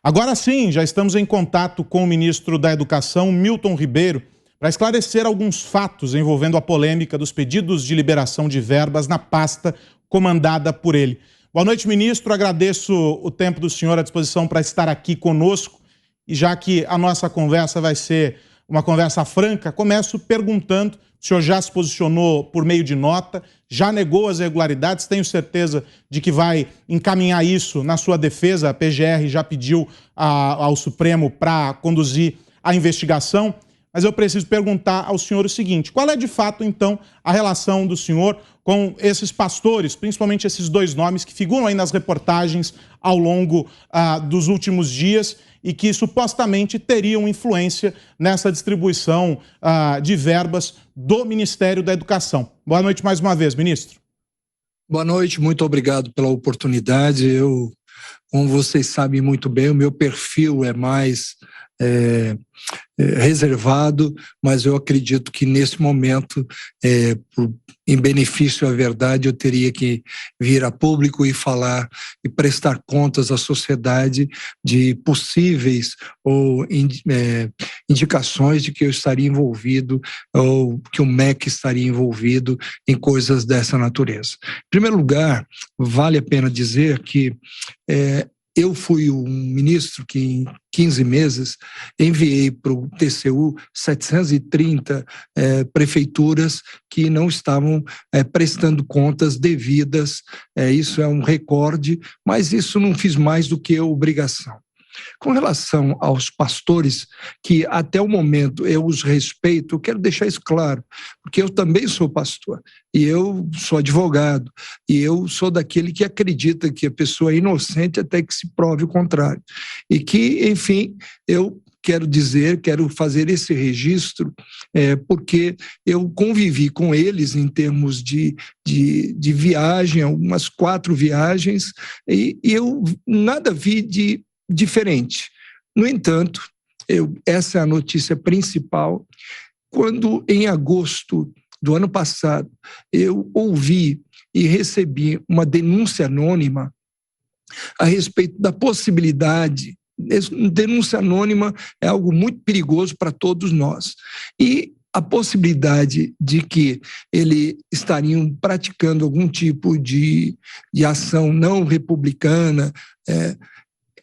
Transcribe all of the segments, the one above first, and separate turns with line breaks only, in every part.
Agora sim, já estamos em contato com o ministro da Educação, Milton Ribeiro, para esclarecer alguns fatos envolvendo a polêmica dos pedidos de liberação de verbas na pasta comandada por ele. Boa noite, ministro. Agradeço o tempo do senhor à disposição para estar aqui conosco. E já que a nossa conversa vai ser uma conversa franca, começo perguntando: o senhor já se posicionou por meio de nota, já negou as irregularidades, tenho certeza de que vai encaminhar isso na sua defesa. A PGR já pediu ao Supremo para conduzir a investigação, mas eu preciso perguntar ao senhor o seguinte: qual é de fato, então, a relação do senhor com esses pastores, principalmente esses dois nomes que figuram aí nas reportagens ao longo dos últimos dias e que supostamente teriam influência nessa distribuição de verbas do Ministério da Educação? Boa noite mais uma vez, ministro.
Boa noite, muito obrigado pela oportunidade. Como vocês sabem muito bem, o meu perfil é mais reservado, mas eu acredito que nesse momento, em benefício à verdade, eu teria que vir a público e falar e prestar contas à sociedade de possíveis ou indicações de que eu estaria envolvido ou que o MEC estaria envolvido em coisas dessa natureza. Em primeiro lugar, vale a pena dizer que eu fui um ministro que em 15 meses enviei para o TCU 730 prefeituras que não estavam prestando contas devidas. Isso é um recorde, mas isso não fiz mais do que obrigação. Com relação aos pastores, que até o momento eu os respeito, eu quero deixar isso claro, porque eu também sou pastor, e eu sou advogado, e eu sou daquele que acredita que a pessoa é inocente até que se prove o contrário. E que, enfim, eu quero fazer esse registro, porque eu convivi com eles em termos de viagem, algumas 4 viagens, e eu nada vi de diferente. No entanto, essa é a notícia principal. Quando, em agosto do ano passado, eu ouvi e recebi uma denúncia anônima a respeito da possibilidade. Denúncia anônima é algo muito perigoso para todos nós. E a possibilidade de que eles estariam praticando algum tipo de ação não republicana,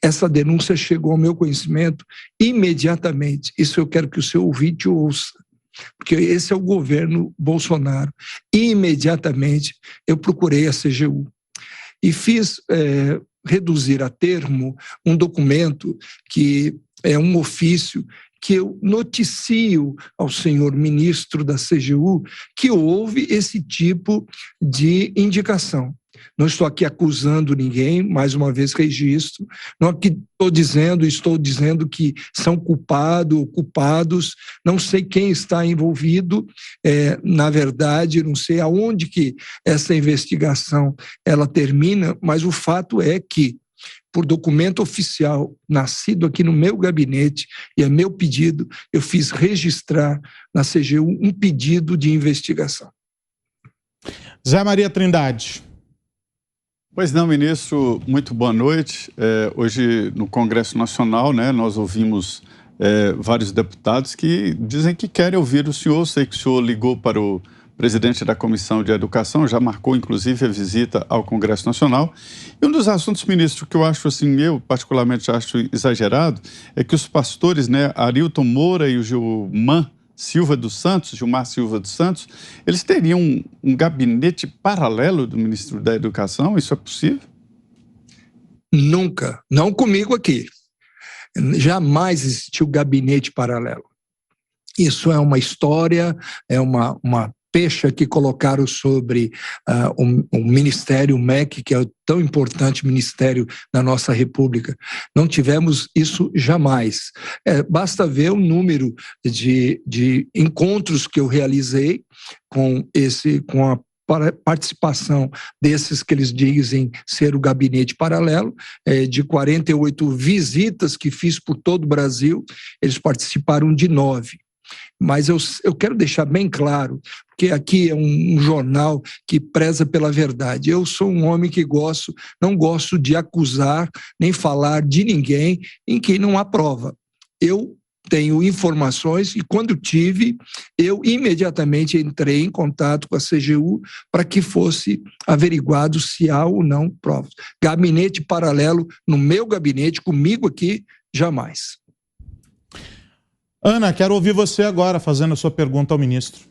essa denúncia chegou ao meu conhecimento imediatamente. Isso eu quero que o seu ouvinte ouça, porque esse é o governo Bolsonaro. Imediatamente eu procurei a CGU e fiz reduzir a termo um documento que é um ofício que eu noticio ao senhor ministro da CGU que houve esse tipo de indicação. Não estou aqui acusando ninguém, mais uma vez registro, não estou dizendo que são culpados, não sei quem está envolvido, na verdade, não sei aonde que essa investigação ela termina, mas o fato é que, por documento oficial, nascido aqui no meu gabinete, e é meu pedido, eu fiz registrar na CGU um pedido de investigação.
Zé Maria Trindade.
Pois não, ministro, muito boa noite. Hoje, no Congresso Nacional, nós ouvimos vários deputados que dizem que querem ouvir o senhor. Sei que o senhor ligou para o presidente da Comissão de Educação, já marcou, inclusive, a visita ao Congresso Nacional. E um dos assuntos, ministro, que eu acho, assim, eu particularmente acho exagerado, é que os pastores, Arilton Moura e o Gilmar Silva dos Santos, eles teriam um gabinete paralelo do ministro da Educação? Isso é possível?
Nunca, não comigo aqui. Jamais existiu gabinete paralelo. Isso é uma história, é uma pecha que colocaram sobre o Ministério, o MEC, que é o tão importante ministério da nossa República. Não tivemos isso jamais. Basta ver o número de encontros que eu realizei com a participação desses que eles dizem ser o gabinete paralelo, de 48 visitas que fiz por todo o Brasil, eles participaram de 9. Mas eu quero deixar bem claro, porque aqui é um jornal que preza pela verdade. Eu sou um homem que não gosto de acusar nem falar de ninguém em quem não há prova. Eu tenho informações e, quando tive, eu imediatamente entrei em contato com a CGU para que fosse averiguado se há ou não provas. Gabinete paralelo no meu gabinete, comigo aqui, jamais.
Ana, quero ouvir você agora fazendo a sua pergunta ao ministro.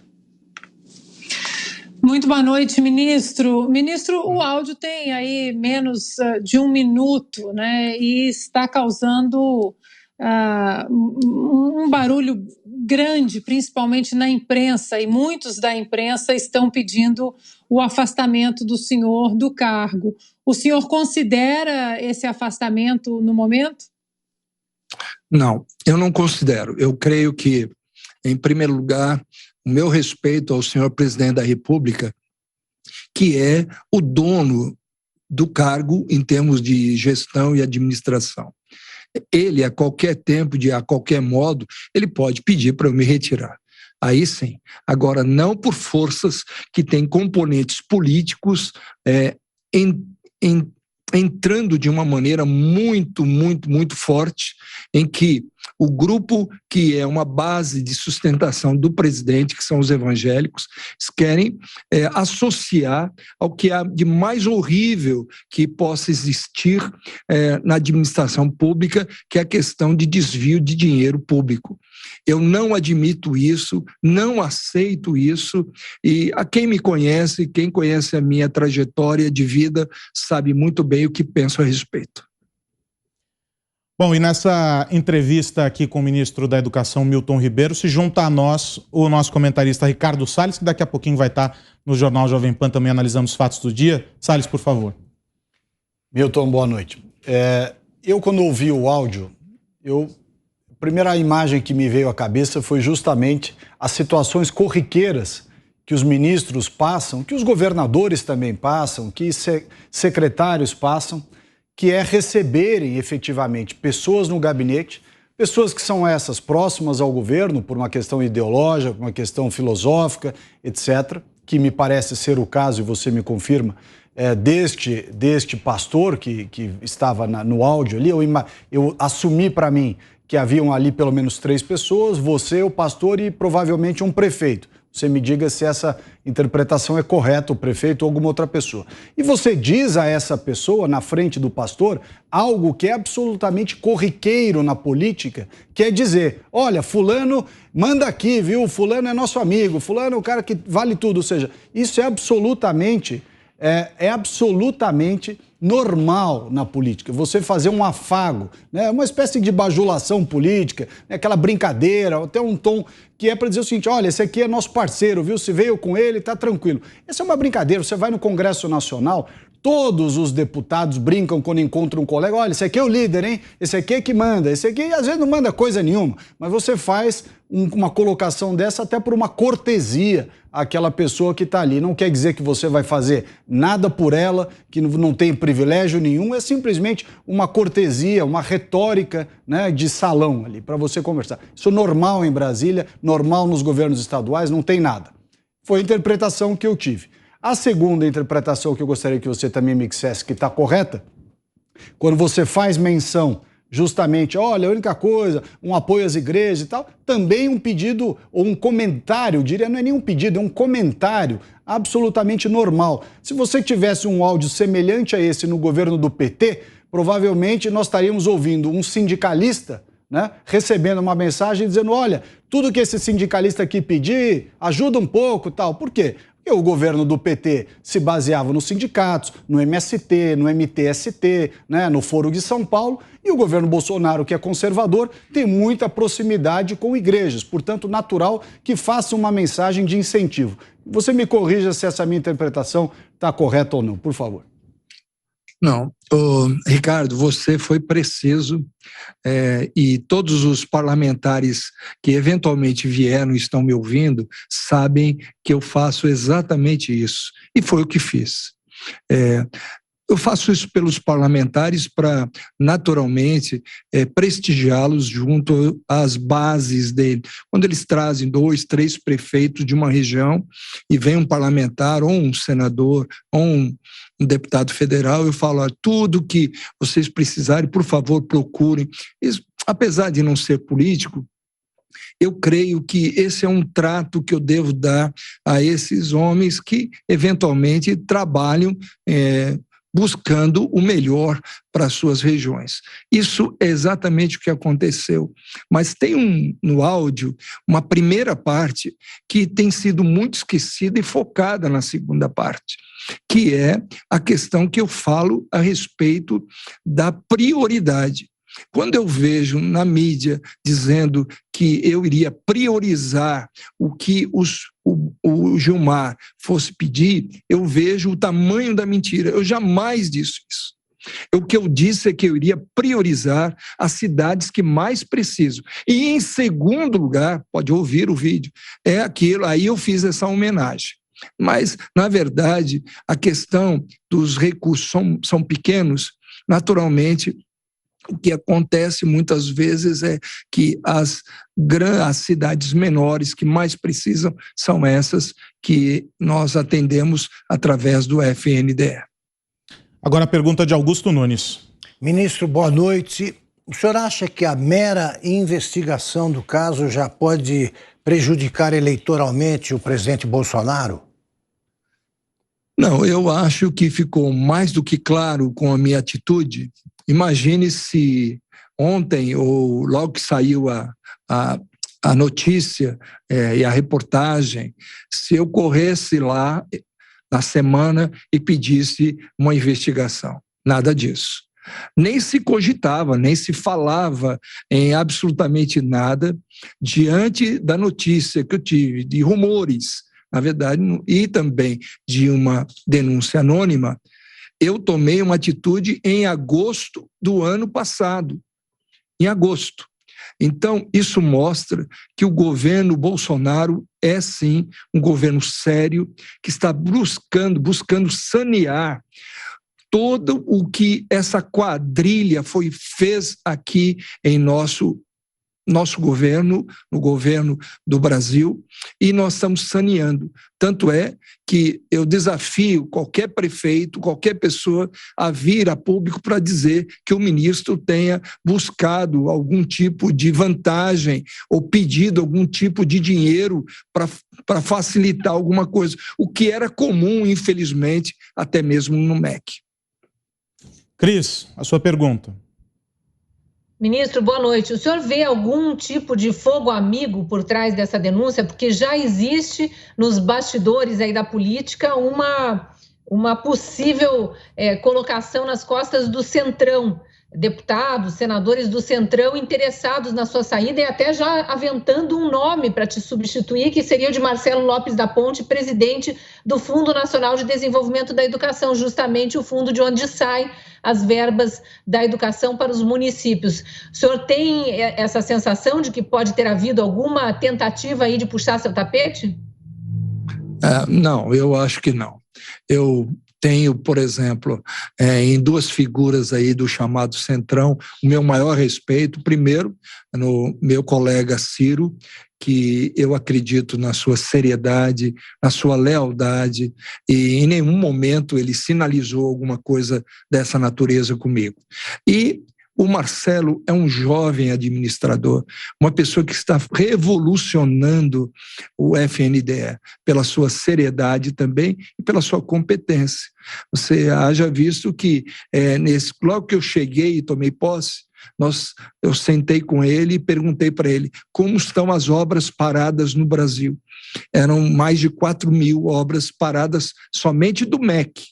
Muito boa noite, ministro. Ministro, o áudio tem aí menos de 1 minuto, né? E está causando um barulho grande, principalmente na imprensa, e muitos da imprensa estão pedindo o afastamento do senhor do cargo. O senhor considera esse afastamento no momento?
Não, eu não considero. Eu creio que, em primeiro lugar, o meu respeito ao senhor presidente da República, que é o dono do cargo em termos de gestão e administração. Ele, a qualquer tempo, a qualquer modo, ele pode pedir para eu me retirar. Aí sim. Agora, não por forças que têm componentes políticos entrando de uma maneira muito, muito, muito forte, em que o grupo que é uma base de sustentação do presidente, que são os evangélicos, querem associar ao que há de mais horrível que possa existir na administração pública, que é a questão de desvio de dinheiro público. Eu não admito isso, não aceito isso, e a quem me conhece, quem conhece a minha trajetória de vida, sabe muito bem o que penso a respeito.
Bom, e nessa entrevista aqui com o ministro da Educação, Milton Ribeiro, se junta a nós o nosso comentarista Ricardo Salles, que daqui a pouquinho vai estar no Jornal Jovem Pan também analisando os fatos do dia. Salles, por favor.
Milton, boa noite. Eu, quando ouvi o áudio, a primeira imagem que me veio à cabeça foi justamente as situações corriqueiras que os ministros passam, que os governadores também passam, que secretários passam, que é receberem efetivamente pessoas no gabinete, pessoas que são essas próximas ao governo por uma questão ideológica, por uma questão filosófica, etc., que me parece ser o caso, e você me confirma, deste pastor que estava no áudio ali. Eu assumi para mim que haviam ali pelo menos 3 pessoas, você, o pastor e provavelmente um prefeito. Você me diga se essa interpretação é correta, o prefeito ou alguma outra pessoa. E você diz a essa pessoa, na frente do pastor, algo que é absolutamente corriqueiro na política, que é dizer, olha, fulano manda aqui, viu? Fulano é nosso amigo, fulano é o cara que vale tudo. Ou seja, isso é absolutamente normal na política, você fazer um afago, né? Uma espécie de bajulação política, né? Aquela brincadeira, até um tom que é para dizer o seguinte, olha, esse aqui é nosso parceiro, viu? Se veio com ele, tá tranquilo. Essa é uma brincadeira, você vai no Congresso Nacional, todos os deputados brincam quando encontram um colega, olha, esse aqui é o líder, hein? Esse aqui é que manda, esse aqui às vezes não manda coisa nenhuma, mas você faz uma colocação dessa até por uma cortesia àquela pessoa que está ali. Não quer dizer que você vai fazer nada por ela, que não tem privilégio nenhum, é simplesmente uma cortesia, uma retórica, né, de salão ali, para você conversar. Isso é normal em Brasília, normal nos governos estaduais, não tem nada. Foi a interpretação que eu tive. A segunda interpretação que eu gostaria que você também me dissesse que está correta, quando você faz menção justamente, olha, a única coisa, um apoio às igrejas e tal, também um pedido ou um comentário, diria, não é nem um pedido, é um comentário absolutamente normal. Se você tivesse um áudio semelhante a esse no governo do PT, provavelmente nós estaríamos ouvindo um sindicalista, né, recebendo uma mensagem dizendo, olha, tudo que esse sindicalista aqui pedir, ajuda um pouco, tal. Por quê? Porque o governo do PT se baseava nos sindicatos, no MST, no MTST, né, no Foro de São Paulo, e o governo Bolsonaro, que é conservador, tem muita proximidade com igrejas, portanto, natural que faça uma mensagem de incentivo. Você me corrija se essa minha interpretação está correta ou não, por favor.
Não, Ricardo, você foi preciso e todos os parlamentares que eventualmente vieram e estão me ouvindo sabem que eu faço exatamente isso. E foi o que fiz. Eu faço isso pelos parlamentares para, naturalmente, prestigiá-los junto às bases dele. Quando eles trazem 2, 3 prefeitos de uma região e vem um parlamentar ou um senador ou um deputado federal, eu falo, tudo que vocês precisarem, por favor, procurem. Isso, apesar de não ser político, eu creio que esse é um trato que eu devo dar a esses homens que, eventualmente, trabalham buscando o melhor para as suas regiões. Isso é exatamente o que aconteceu. Mas tem no áudio uma primeira parte que tem sido muito esquecida e focada na segunda parte, que é a questão que eu falo a respeito da prioridade. Quando eu vejo na mídia dizendo que eu iria priorizar o que o Gilmar fosse pedir, eu vejo o tamanho da mentira. Eu jamais disse isso. O que eu disse é que eu iria priorizar as cidades que mais precisam. E, em segundo lugar, pode ouvir o vídeo, é aquilo, aí eu fiz essa homenagem. Mas, na verdade, a questão dos recursos são pequenos, naturalmente. O que acontece muitas vezes é que as cidades menores que mais precisam são essas que nós atendemos através do FNDE.
Agora a pergunta de Augusto Nunes.
Ministro, boa noite. O senhor acha que a mera investigação do caso já pode prejudicar eleitoralmente o presidente Bolsonaro?
Não, eu acho que ficou mais do que claro com a minha atitude. Imagine se ontem, ou logo que saiu a notícia e a reportagem, se eu corresse lá na semana e pedisse uma investigação. Nada disso. Nem se cogitava, nem se falava em absolutamente nada diante da notícia que eu tive, de rumores, na verdade, e também de uma denúncia anônima. Eu tomei uma atitude em agosto do ano passado, em agosto. Então, isso mostra que o governo Bolsonaro é, sim, um governo sério, que está buscando sanear todo o que essa quadrilha fez aqui em nosso governo, no governo do Brasil, e nós estamos saneando. Tanto é que eu desafio qualquer prefeito, qualquer pessoa a vir a público para dizer que o ministro tenha buscado algum tipo de vantagem ou pedido algum tipo de dinheiro para facilitar alguma coisa, o que era comum, infelizmente, até mesmo no MEC.
Cris, a sua pergunta.
Ministro, boa noite. O senhor vê algum tipo de fogo amigo por trás dessa denúncia? Porque já existe nos bastidores aí da política uma possível colocação nas costas do Centrão. Deputados, senadores do Centrão interessados na sua saída e até já aventando um nome para te substituir, que seria o de Marcelo Lopes da Ponte, presidente do Fundo Nacional de Desenvolvimento da Educação, justamente o fundo de onde saem as verbas da educação para os municípios. O senhor tem essa sensação de que pode ter havido alguma tentativa aí de puxar seu tapete?
Não, eu acho que não. Eu tenho, por exemplo, em 2 figuras aí do chamado Centrão, o meu maior respeito, primeiro, no meu colega Ciro, que eu acredito na sua seriedade, na sua lealdade, e em nenhum momento ele sinalizou alguma coisa dessa natureza comigo. E o Marcelo é um jovem administrador, uma pessoa que está revolucionando o FNDE pela sua seriedade também e pela sua competência. Você haja visto que logo que eu cheguei e tomei posse, eu sentei com ele e perguntei para ele como estão as obras paradas no Brasil. Eram mais de 4.000 obras paradas somente do MEC.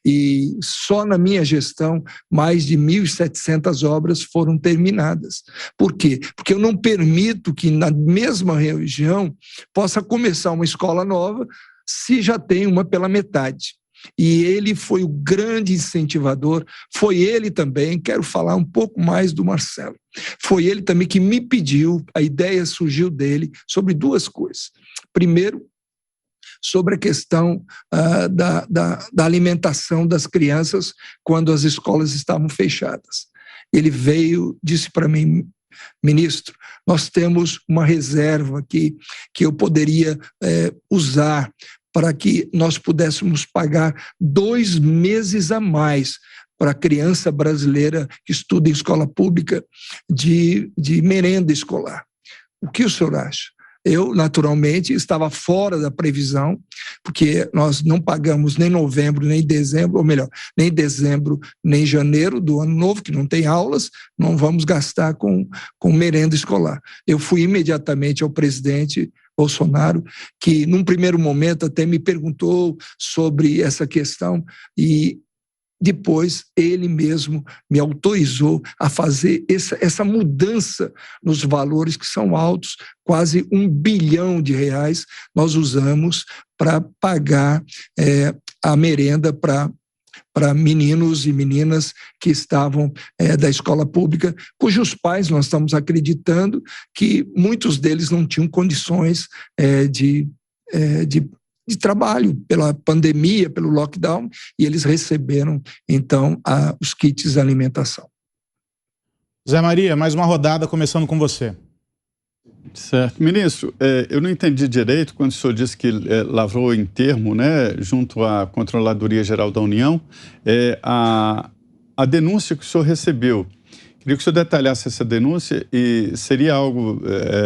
E só na minha gestão, mais de 1.700 obras foram terminadas. Por quê? Porque eu não permito que na mesma região possa começar uma escola nova se já tem uma pela metade. E ele foi o grande incentivador, foi ele também, quero falar um pouco mais do Marcelo, foi ele também que me pediu, a ideia surgiu dele, sobre 2 coisas. Primeiro, sobre a questão da alimentação das crianças quando as escolas estavam fechadas. Ele veio, disse para mim: ministro, nós temos uma reserva aqui que eu poderia usar para que nós pudéssemos pagar 2 meses a mais para a criança brasileira que estuda em escola pública de merenda escolar. O que o senhor acha? Eu, naturalmente, estava fora da previsão, porque nós não pagamos nem novembro, nem dezembro, ou melhor, nem dezembro, nem janeiro do ano novo, que não tem aulas, não vamos gastar com merenda escolar. Eu fui imediatamente ao presidente Bolsonaro, que num primeiro momento até me perguntou sobre essa questão, e depois ele mesmo me autorizou a fazer essa mudança nos valores que são altos, quase R$1 bilhão nós usamos para pagar a merenda para meninos e meninas que estavam da escola pública, cujos pais nós estamos acreditando que muitos deles não tinham condições de trabalho pela pandemia, pelo lockdown, e eles receberam, então, os kits de alimentação.
Zé Maria, mais uma rodada, começando com você.
Certo. Ministro, eu não entendi direito quando o senhor disse que lavrou em termo, né, junto à Controladoria Geral da União, a denúncia que o senhor recebeu. Queria que o senhor detalhasse essa denúncia, e seria algo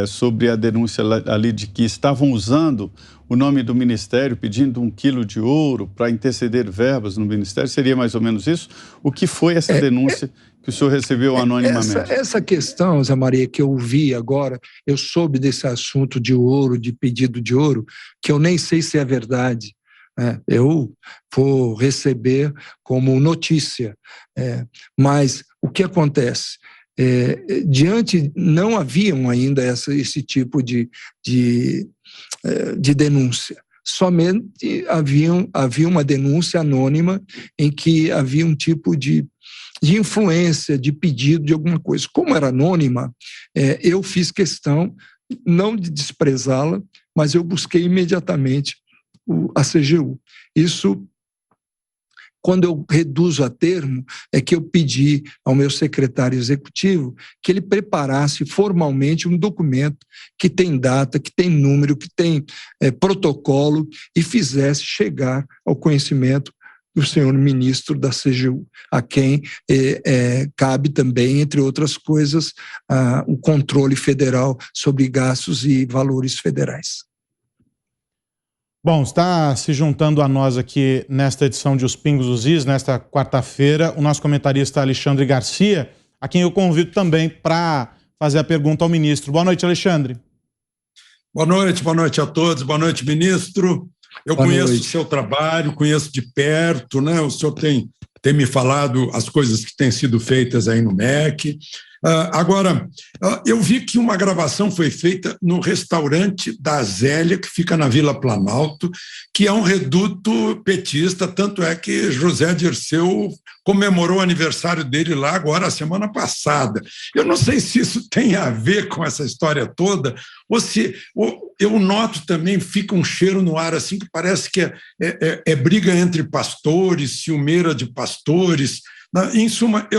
sobre a denúncia ali de que estavam usando o nome do Ministério, pedindo 1 quilo de ouro para interceder verbas no Ministério? Seria mais ou menos isso? O que foi essa denúncia que o senhor recebeu anonimamente?
Essa questão, Zé Maria, que eu vi agora, eu soube desse assunto de ouro, de pedido de ouro, que eu nem sei se é verdade. Eu vou receber como notícia. Mas o que acontece? Não haviam ainda esse tipo de denúncia. Somente havia uma denúncia anônima em que havia um tipo de influência, de pedido de alguma coisa. Como era anônima, eu fiz questão não de desprezá-la, mas eu busquei imediatamente a CGU. Isso, quando eu reduzo a termo, é que eu pedi ao meu secretário executivo que ele preparasse formalmente um documento que tem data, que tem número, que tem protocolo, e fizesse chegar ao conhecimento do senhor ministro da CGU, a quem cabe também, entre outras coisas, o controle federal sobre gastos e valores federais.
Bom, está se juntando a nós aqui nesta edição de Os Pingos dos Is, nesta quarta-feira, o nosso comentarista Alexandre Garcia, a quem eu convido também para fazer a pergunta ao ministro. Boa noite, Alexandre.
Boa noite a todos, boa noite, ministro. Eu conheço o seu trabalho, conheço de perto, né? O senhor tem me falado as coisas que têm sido feitas aí no MEC. Agora, eu vi que uma gravação foi feita no restaurante da Zélia, que fica na Vila Planalto, que é um reduto petista, tanto é que José Dirceu comemorou o aniversário dele lá agora, a semana passada. Eu não sei se isso tem a ver com essa história toda, ou se eu noto também, fica um cheiro no ar assim, que parece que é briga entre pastores, ciumeira de pastores. Em suma,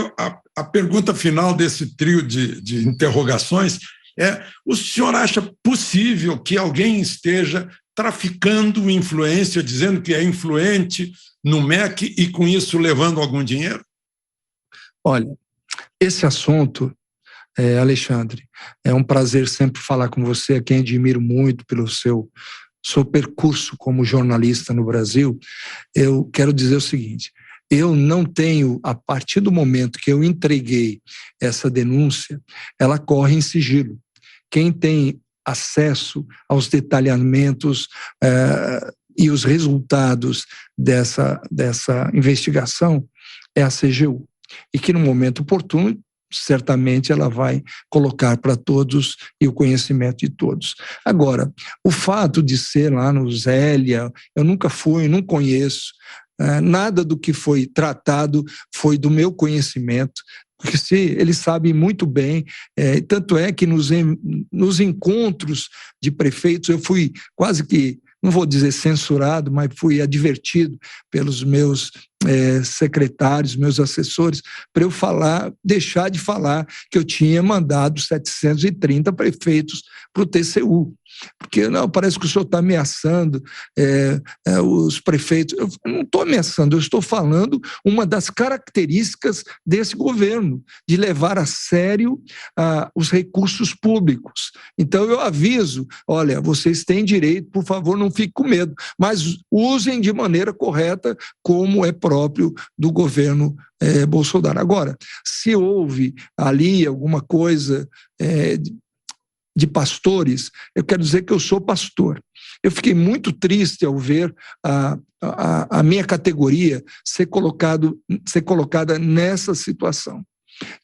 a pergunta final desse trio de interrogações é: o senhor acha possível que alguém esteja traficando influência, dizendo que é influente no MEC e, com isso, levando algum dinheiro?
Olha, esse assunto, Alexandre, é um prazer sempre falar com você, a quem admiro muito pelo seu percurso como jornalista no Brasil. Eu quero dizer o seguinte: eu não tenho, a partir do momento que eu entreguei essa denúncia, ela corre em sigilo. Quem tem acesso aos detalhamentos e os resultados dessa investigação é a CGU. E que, no momento oportuno, certamente ela vai colocar para todos e o conhecimento de todos. Agora, o fato de ser lá no Zélia, eu nunca fui, não conheço, nada do que foi tratado foi do meu conhecimento, porque eles sabem muito bem, tanto é que nos encontros de prefeitos, eu fui quase que não vou dizer censurado, mas fui advertido pelos meus secretários, meus assessores, para eu deixar de falar que eu tinha mandado 730 prefeitos para o TCU. Porque não, parece que o senhor está ameaçando os prefeitos. Eu não estou ameaçando, eu estou falando uma das características desse governo, de levar a sério os recursos públicos. Então eu aviso, olha, vocês têm direito, por favor, não fiquem com medo, mas usem de maneira correta, como é próprio do governo Bolsonaro. Agora, se houve ali alguma coisa de pastores, eu quero dizer que eu sou pastor. Eu fiquei muito triste ao ver a minha categoria ser colocada nessa situação.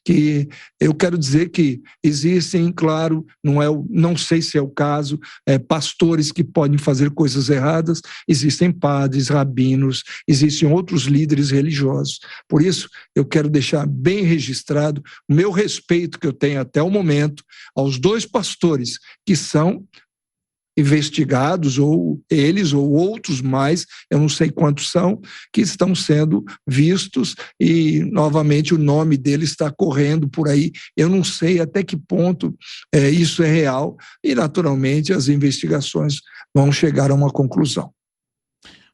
Que eu quero dizer que existem, claro, não sei se é o caso, pastores que podem fazer coisas erradas, existem padres, rabinos, existem outros líderes religiosos. Por isso, eu quero deixar bem registrado o meu respeito que eu tenho até o momento aos 2 pastores que são investigados, ou eles ou outros mais, eu não sei quantos são, que estão sendo vistos e, novamente, o nome deles está correndo por aí. Eu não sei até que ponto isso é real e, naturalmente, as investigações vão chegar a uma conclusão.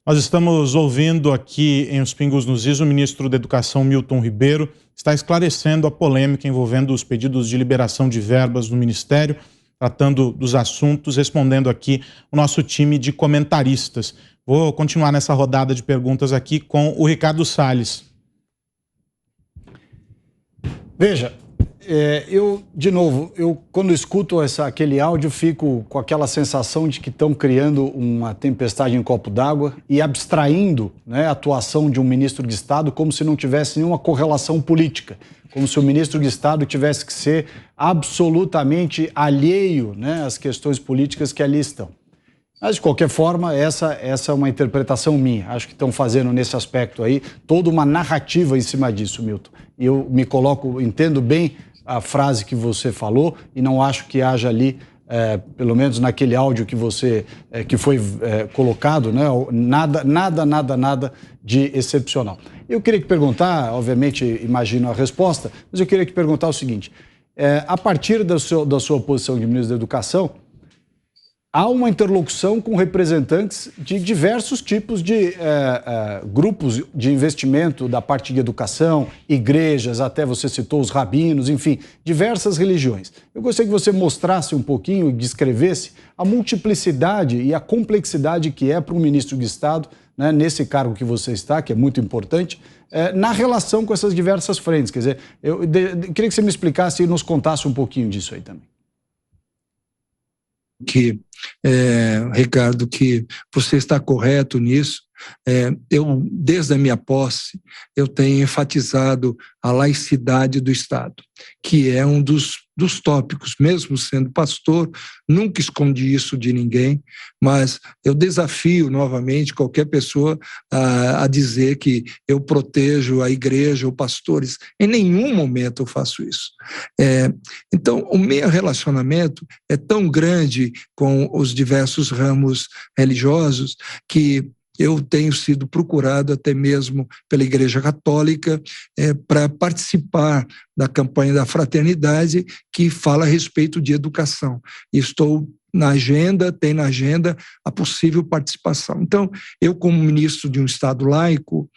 Nós estamos ouvindo aqui em Os Pingos nos Is o ministro da Educação, Milton Ribeiro, está esclarecendo a polêmica envolvendo os pedidos de liberação de verbas do Ministério, tratando dos assuntos, respondendo aqui o nosso time de comentaristas. Vou continuar nessa rodada de perguntas aqui com o Ricardo Salles.
Veja, quando escuto aquele áudio, fico com aquela sensação de que estão criando uma tempestade em copo d'água e abstraindo, né, a atuação de um ministro de Estado como se não tivesse nenhuma correlação política, como se o ministro de Estado tivesse que ser absolutamente alheio, né, às questões políticas que ali estão. Mas, de qualquer forma, essa é uma interpretação minha. Acho que estão fazendo nesse aspecto aí toda uma narrativa em cima disso, Milton. E eu entendo bem a frase que você falou e não acho que haja ali, pelo menos naquele áudio que foi colocado, né, nada de excepcional. Eu queria te perguntar, obviamente imagino a resposta, mas eu queria te perguntar o seguinte, a partir da sua posição de ministro da Educação, há uma interlocução com representantes de diversos tipos de grupos de investimento da parte de educação, igrejas, até você citou os rabinos, enfim, diversas religiões. Eu gostaria que você mostrasse um pouquinho e descrevesse a multiplicidade e a complexidade que é para um ministro de Estado, né, nesse cargo que você está, que é muito importante, na relação com essas diversas frentes. Quer dizer, eu queria que você me explicasse e nos contasse um pouquinho disso aí também.
Ricardo, que você está correto nisso. Eu, desde a minha posse, eu tenho enfatizado a laicidade do Estado, que é um dos tópicos, mesmo sendo pastor, nunca escondi isso de ninguém, mas eu desafio novamente qualquer pessoa a dizer que eu protejo a igreja ou pastores. Em nenhum momento eu faço isso. Então, o meu relacionamento é tão grande com os diversos ramos religiosos que eu tenho sido procurado até mesmo pela Igreja Católica para participar da campanha da fraternidade que fala a respeito de educação. Estou tem na agenda a possível participação. Então, eu como ministro de um Estado laico,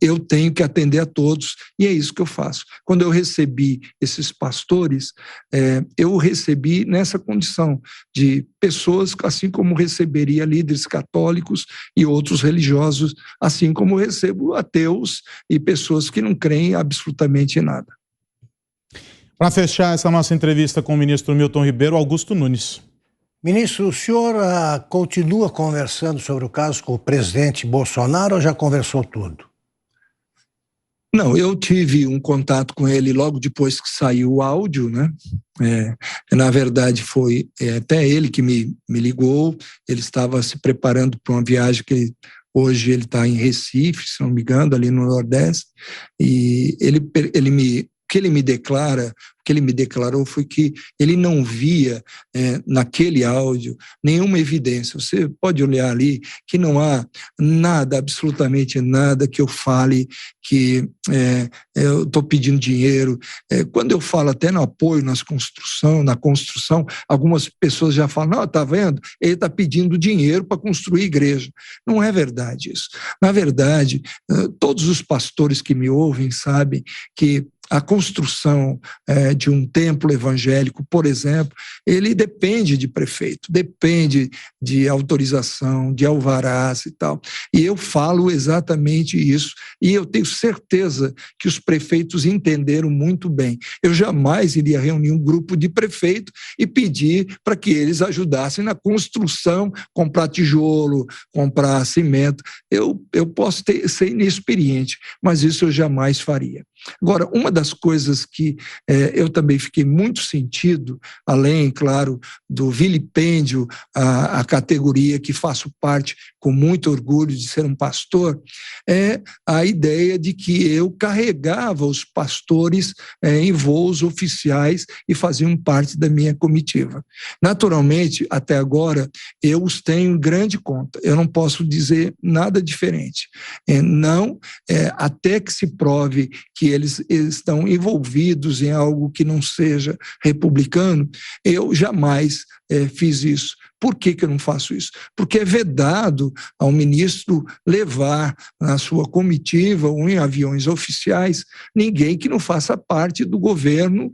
eu tenho que atender a todos e é isso que eu faço. Quando eu recebi esses pastores, eu recebi nessa condição de pessoas, assim como receberia líderes católicos e outros religiosos, assim como recebo ateus e pessoas que não creem absolutamente em nada.
Para fechar essa nossa entrevista com o ministro Milton Ribeiro, Augusto Nunes.
Ministro, o senhor continua conversando sobre o caso com o presidente Bolsonaro ou já conversou tudo?
Não, eu tive um contato com ele logo depois que saiu o áudio, né? Na verdade, foi até ele que me ligou. Ele estava se preparando para uma viagem que hoje ele está em Recife, se não me engano, ali no Nordeste. E ele me que ele me declarou foi que ele não via naquele áudio nenhuma evidência. Você pode olhar ali que não há nada, absolutamente nada que eu fale que eu estou pedindo dinheiro. Quando eu falo até no apoio na construção, algumas pessoas já falam, não, está vendo? Ele está pedindo dinheiro para construir igreja. Não é verdade isso. Na verdade, todos os pastores que me ouvem sabem que a construção de um templo evangélico, por exemplo, ele depende de prefeito, depende de autorização, de alvarás e tal. E eu falo exatamente isso, e eu tenho certeza que os prefeitos entenderam muito bem. Eu jamais iria reunir um grupo de prefeitos e pedir para que eles ajudassem na construção, comprar tijolo, comprar cimento. Eu posso ser inexperiente, mas isso eu jamais faria. Agora, uma das coisas que eu também fiquei muito sentido, além, claro, do vilipêndio à categoria que faço parte com muito orgulho de ser um pastor, é a ideia de que eu carregava os pastores em voos oficiais e faziam parte da minha comitiva. Naturalmente, até agora, eu os tenho em grande conta. Eu não posso dizer nada diferente. Até que se prove que eles estão envolvidos em algo que não seja republicano, eu jamais fiz isso. Por que eu não faço isso? Porque é vedado ao ministro levar na sua comitiva ou em aviões oficiais ninguém que não faça parte do governo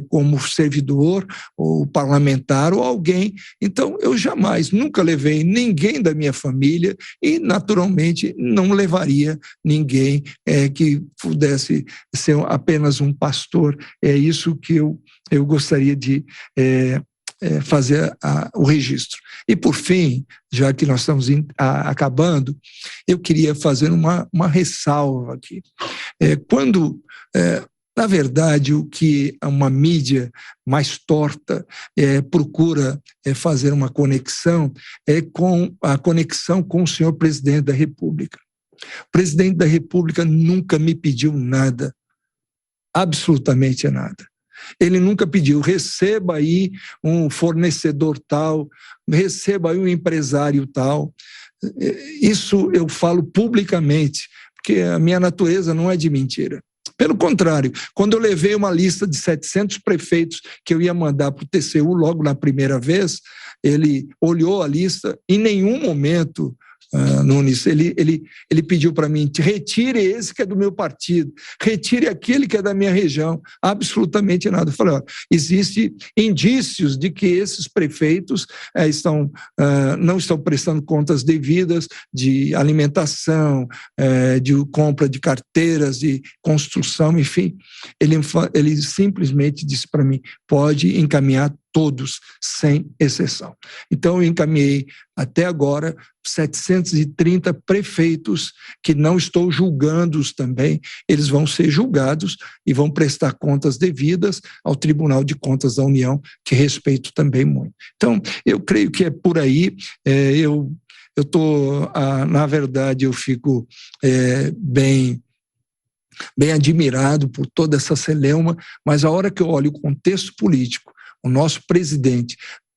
como servidor ou parlamentar ou alguém. Então, eu jamais, nunca levei ninguém da minha família e, naturalmente, não levaria ninguém que pudesse ser apenas um pastor. É isso que eu gostaria de fazer o registro. E, por fim, já que nós estamos acabando, eu queria fazer uma ressalva aqui. Na verdade, o que uma mídia mais torta procura fazer uma conexão é com a conexão com o senhor presidente da República. O presidente da República nunca me pediu nada, absolutamente nada. Ele nunca pediu, receba aí um fornecedor tal, receba aí um empresário tal. Isso eu falo publicamente, porque a minha natureza não é de mentira. Pelo contrário, quando eu levei uma lista de 700 prefeitos que eu ia mandar para o TCU logo na primeira vez, ele olhou a lista, em nenhum momento, Nunes, ele pediu para mim, retire esse que é do meu partido, retire aquele que é da minha região, absolutamente nada. Eu falei, existem indícios de que esses prefeitos não estão prestando contas devidas de alimentação, de compra de carteiras, de construção, enfim. Ele simplesmente disse para mim, pode encaminhar todos, sem exceção. Então, eu encaminhei até agora 730 prefeitos que não estou julgando-os também, eles vão ser julgados e vão prestar contas devidas ao Tribunal de Contas da União, que respeito também muito. Então, eu creio que é por aí. Na verdade, eu fico bem admirado por toda essa celeuma, mas a hora que eu olho o contexto político, o nosso presidente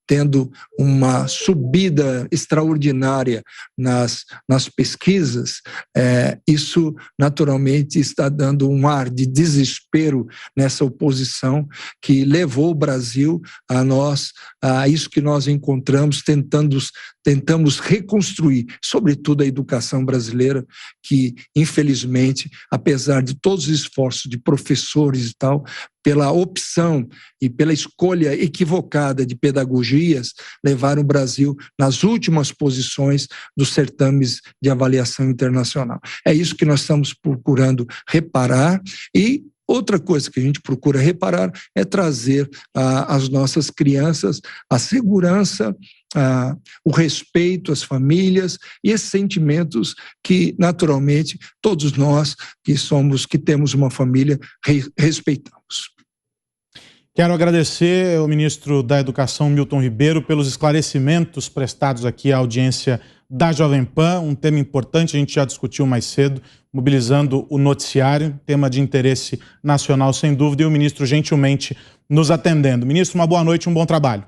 tendo uma subida extraordinária nas pesquisas, isso naturalmente está dando um ar de desespero nessa oposição que levou o Brasil a isso que nós encontramos, tentamos reconstruir, sobretudo a educação brasileira, que infelizmente, apesar de todos os esforços de professores e tal, pela opção e pela escolha equivocada de pedagogias, levaram o Brasil nas últimas posições dos certames de avaliação internacional. É isso que nós estamos procurando reparar e outra coisa que a gente procura reparar é trazer às nossas crianças a segurança, o respeito às famílias e esses sentimentos que, naturalmente, todos nós que temos uma família, respeitamos.
Quero agradecer ao ministro da Educação, Milton Ribeiro, pelos esclarecimentos prestados aqui à audiência da Jovem Pan, um tema importante, a gente já discutiu mais cedo. mobilizando o noticiário, tema de interesse nacional sem dúvida, e o ministro gentilmente nos atendendo. Ministro, uma boa noite, um bom trabalho.